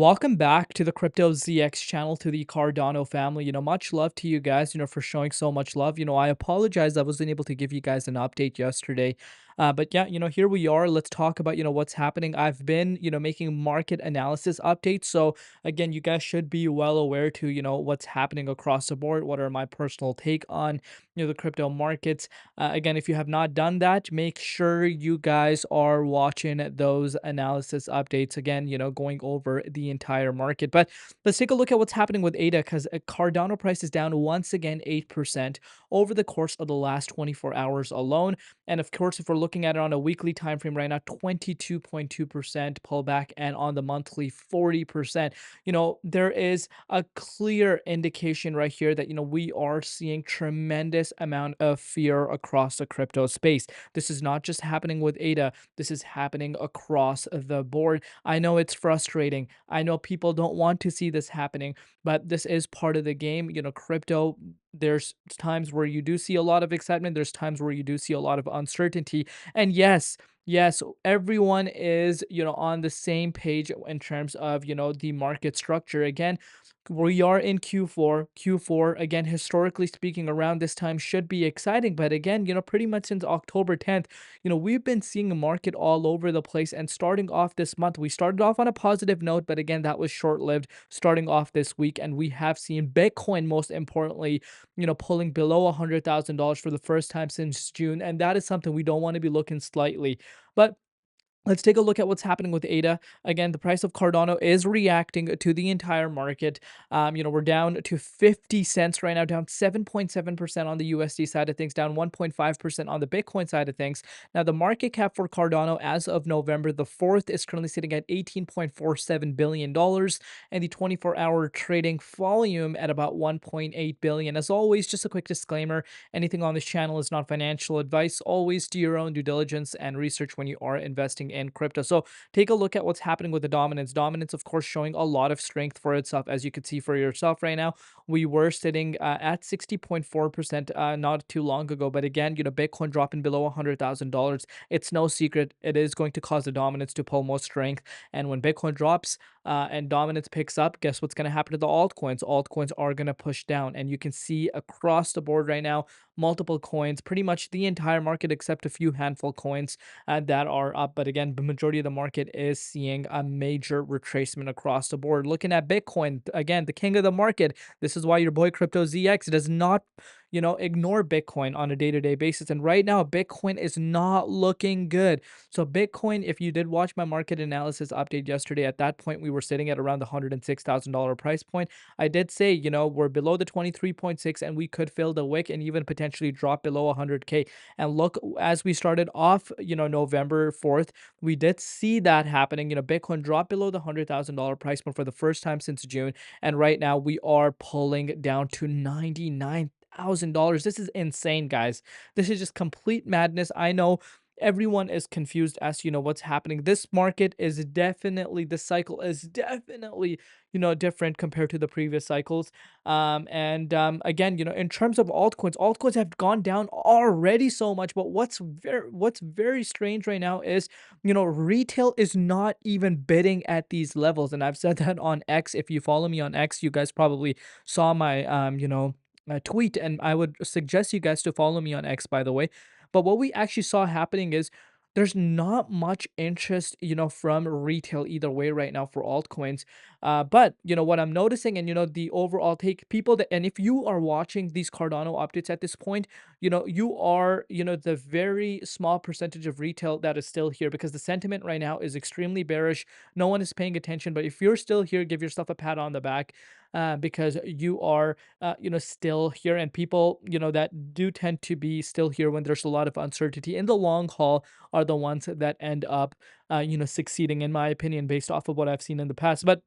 Welcome back to the Crypto ZX channel, to the Cardano family. Much love to you guys, for showing so much love. I apologize I wasn't able to give you guys an update yesterday. But yeah, here we are. Let's talk about, what's happening. I've been, making market analysis updates. So again, you guys should be well aware to, what's happening across the board. What are my personal take on, the crypto markets. Again, if you have not done that, make sure you guys are watching those analysis updates again, going over the entire market. But let's take a look at what's happening with ADA because Cardano price is down once again 8% over the course of the last 24 hours alone. And of course, if we're looking at it on a weekly time frame right now, 22.2% pullback, and on the monthly, 40%. There is a clear indication right here that we are seeing tremendous amount of fear across the crypto space. This is not just happening with ADA, this is happening across the board. I know it's frustrating. I know people don't want to see this happening, but this is part of the game. Crypto, there's times where you do see a lot of excitement, there's times where you do see a lot of uncertainty. And yes, everyone is, on the same page in terms of, the market structure. Again, we are in Q4. Q4, again, historically speaking, around this time should be exciting. But again, pretty much since October 10th, we've been seeing a market all over the place. And starting off this month, we started off on a positive note, but again, that was short lived starting off this week. And we have seen Bitcoin, most importantly, pulling below $100,000 for the first time since June. And that is something we don't want to be looking slightly. But let's take a look at what's happening with ADA. Again, the price of Cardano is reacting to the entire market. We're down to 50 cents right now, down 7.7% on the USD side of things, down 1.5% on the Bitcoin side of things. Now, the market cap for Cardano as of November the 4th is currently sitting at $18.47 billion, and the 24-hour trading volume at about 1.8 billion. As always, just a quick disclaimer, anything on this channel is not financial advice. Always do your own due diligence and research when you are investing in crypto. So take a look at what's happening with the dominance. Dominance, of course, showing a lot of strength for itself, as you can see for yourself right now. We were sitting at 60.4% not too long ago. But again, Bitcoin dropping below $100,000. It's no secret. It is going to cause the dominance to pull more strength. And when Bitcoin drops, and dominance picks up, guess what's going to happen to the altcoins? Altcoins are going to push down. And you can see across the board right now, multiple coins, pretty much the entire market except a few handful coins that are up. But again, the majority of the market is seeing a major retracement across the board. Looking at Bitcoin, again, the king of the market. This is why your boy Crypto ZX does not ignore Bitcoin on a day-to-day basis. And right now, Bitcoin is not looking good. So Bitcoin, if you did watch my market analysis update yesterday, at that point, we were sitting at around the $106,000 price point. I did say, we're below the 23.6 and we could fill the wick and even potentially drop below 100K. And look, as we started off, November 4th, we did see that happening. Bitcoin dropped below the $100,000 price point for the first time since June. And right now we are pulling down to $99,000. This is insane, guys. This is just complete madness. I know everyone is confused as to what's happening. This market is definitely, the cycle is definitely different compared to the previous cycles. And again, in terms of altcoins have gone down already so much. But what's very strange right now is retail is not even bidding at these levels. And I've said that on X. If you follow me on X, you guys probably saw my tweet, and I would suggest you guys to follow me on X, by the way. But what we actually saw happening is there's not much interest, from retail either way right now for altcoins. But what I'm noticing, and the overall take, people that, and if you are watching these Cardano updates at this point, you are, the very small percentage of retail that is still here, because the sentiment right now is extremely bearish. No one is paying attention. But if you're still here, give yourself a pat on the back, because you are, still here. And people, that do tend to be still here when there's a lot of uncertainty in the long haul are the ones that end up, succeeding, in my opinion, based off of what I've seen in the past. But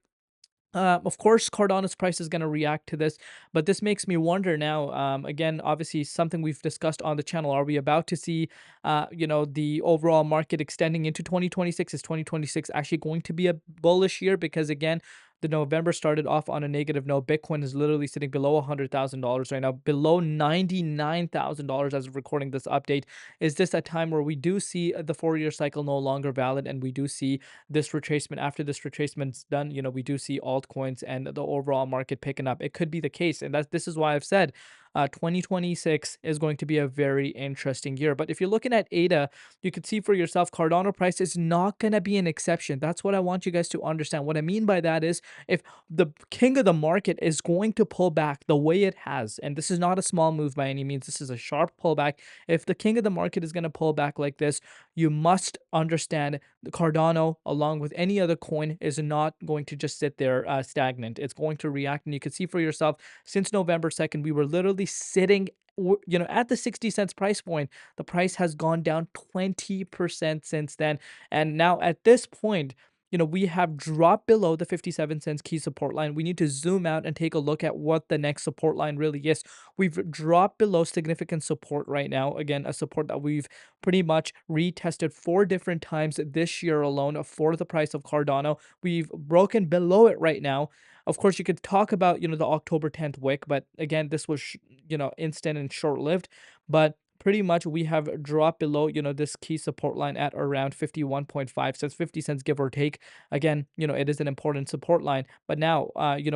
of course, Cardano's price is going to react to this, but this makes me wonder now. Again, obviously, something we've discussed on the channel. Are we about to see, the overall market extending into 2026? Is 2026 actually going to be a bullish year? Because again, The November started off on a negative note. Bitcoin is literally sitting below $100,000 right now, below $99,000 as of recording this update. Is this a time where we do see the 4-year cycle no longer valid, and we do see this retracement? After this retracement's done, we do see altcoins and the overall market picking up? It could be the case, and this is why I've said 2026 is going to be a very interesting year. But if you're looking at ADA, you can see for yourself Cardano price is not going to be an exception. That's what I want you guys to understand. What I mean by that is, if the king of the market is going to pull back the way it has, and this is not a small move by any means, this is a sharp pullback. If the king of the market is going to pull back like this, you must understand the Cardano, along with any other coin, is not going to just sit there stagnant. It's going to react, and you can see for yourself, since November 2nd, we were literally sitting at the 60 cents price point. The price has gone down 20% since then, and now at this point, we have dropped below the 57 cents key support line. We need to zoom out and take a look at what the next support line really is. We've dropped below significant support right now. Again, a support that we've pretty much retested 4 different times this year alone for the price of Cardano. We've broken below it right now. Of course, you could talk about, the October 10th wick, but again, this was, instant and short-lived. But pretty much we have dropped below, this key support line at around 51.5 cents, 50 cents, give or take. Again, it is an important support line, but now,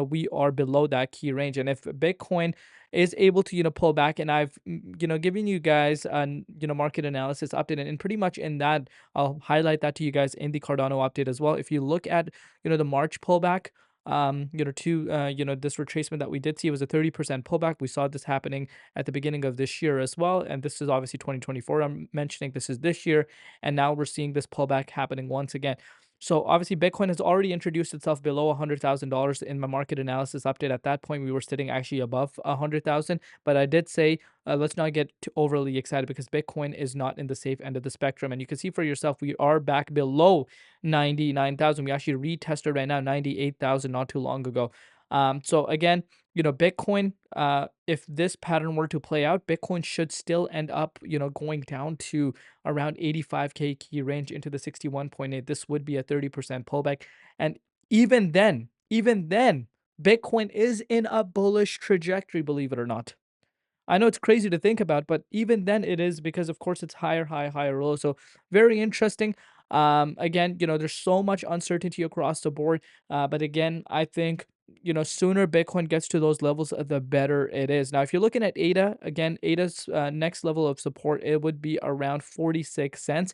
we are below that key range. And if Bitcoin is able to, pull back, and I've, given you guys, market analysis update, and pretty much in that, I'll highlight that to you guys in the Cardano update as well. If you look at, the March pullback, to this retracement that we did see, was a 30% pullback. We saw this happening at the beginning of this year as well, and this is obviously 2024 I'm mentioning. This is this year, and now we're seeing this pullback happening once again. So obviously Bitcoin has already introduced itself below $100,000 in my market analysis update. At that point, we were sitting actually above 100,000, but I did say, let's not get too overly excited, because Bitcoin is not in the safe end of the spectrum. And you can see for yourself, we are back below 99,000. We actually retested right now 98,000 not too long ago. So again, Bitcoin, if this pattern were to play out, Bitcoin should still end up, going down to around 85K key range into the 61.8. This would be a 30% pullback. And even then, Bitcoin is in a bullish trajectory, believe it or not. I know it's crazy to think about, but even then it is, because of course it's higher, high, higher low. So very interesting. Again, there's so much uncertainty across the board. But again, I think, sooner Bitcoin gets to those levels, the better it is. Now, if you're looking at ADA, again, ADA's next level of support, it would be around 46 cents.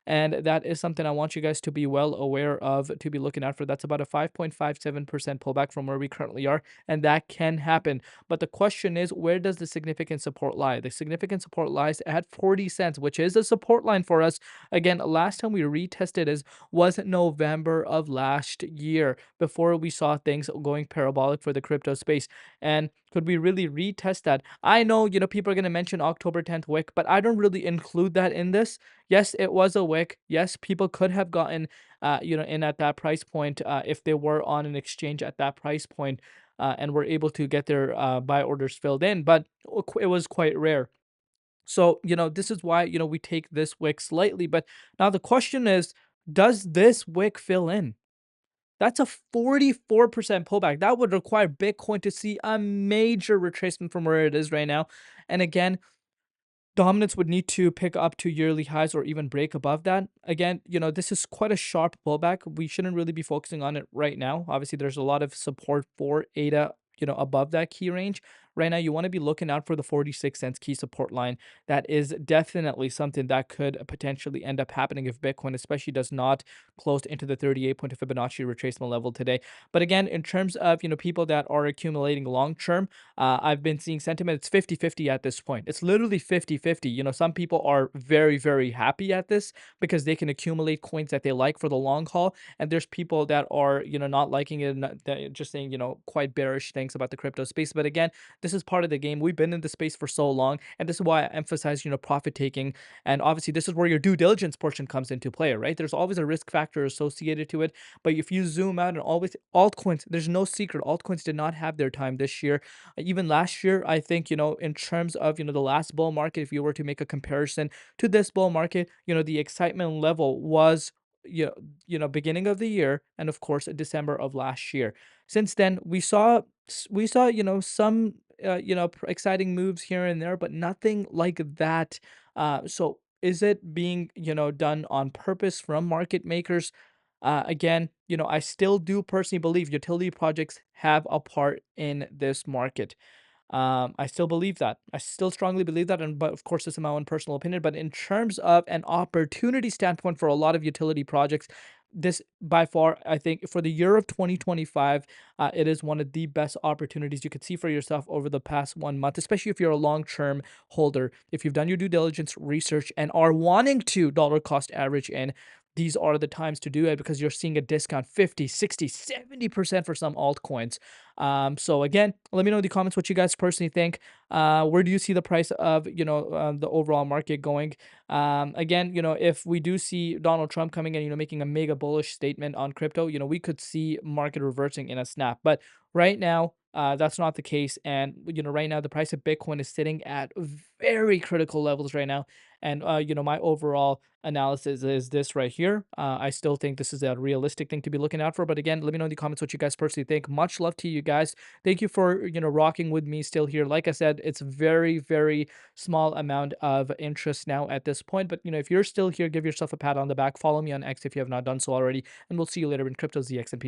And that is something I want you guys to be well aware of, to be looking out for. That's about a 5.57% pullback from where we currently are, and that can happen. But the question is, where does the significant support lie? The significant support lies at 40 cents, which is a support line for us. Again, last time we retested was November of last year, before we saw things going parabolic for the crypto space. And could we really retest that? I know, people are going to mention October 10th wick, but I don't really include that in this. Yes, it was a wick. Yes, people could have gotten, in at that price point, if they were on an exchange at that price point, and were able to get their buy orders filled in, but it was quite rare. So, this is why, we take this wick slightly. But now the question is, does this wick fill in? That's a 44% pullback. That would require Bitcoin to see a major retracement from where it is right now. And again, dominance would need to pick up to yearly highs or even break above that. Again, this is quite a sharp pullback. We shouldn't really be focusing on it right now. Obviously, there's a lot of support for ADA, above that key range. Right now, you want to be looking out for the 46 cents key support line. That is definitely something that could potentially end up happening if Bitcoin especially does not close into the 38-point Fibonacci retracement level today. But again, in terms of, people that are accumulating long term, I've been seeing sentiment, it's 50-50 at this point. It's literally 50-50. Some people are very, very happy at this, because they can accumulate coins that they like for the long haul. And there's people that are, not liking it, and just saying, quite bearish things about the crypto space. But again, this is part of the game. We've been in the space for so long, and this is why I emphasize, profit taking. And obviously, this is where your due diligence portion comes into play, right? There's always a risk factor associated to it. But if you zoom out, and always altcoins, there's no secret. Altcoins did not have their time this year. Even last year, I think, in terms of, the last bull market, if you were to make a comparison to this bull market, the excitement level was, beginning of the year, and of course December of last year. Since then, we saw some exciting moves here and there, but nothing like that. So is it being done on purpose from market makers? Again, I still do personally believe utility projects have a part in this market. I still believe that. I still strongly believe that, and but of course, this is my own personal opinion. But in terms of an opportunity standpoint for a lot of utility projects, this by far, I think, for the year of 2025, it is one of the best opportunities you could see for yourself over the past 1 month, especially if you're a long-term holder. If you've done your due diligence research and are wanting to dollar cost average in, these are the times to do it because you're seeing a discount 50, 60, 70% for some altcoins. So again, let me know in the comments what you guys personally think. Where do you see the price of the overall market going? Again, if we do see Donald Trump coming in, making a mega bullish statement on crypto, we could see market reversing in a snap. But right now, that's not the case. And right now the price of Bitcoin is sitting at very critical levels right now. And my overall analysis is this right here. I still think this is a realistic thing to be looking out for. But again, let me know in the comments what you guys personally think. Much love to you guys. Thank you for rocking with me still here. Like I said, it's very, very small amount of interest now at this point. But if you're still here, give yourself a pat on the back. Follow me on X if you have not done so already. And we'll see you later in Crypto ZX and peace.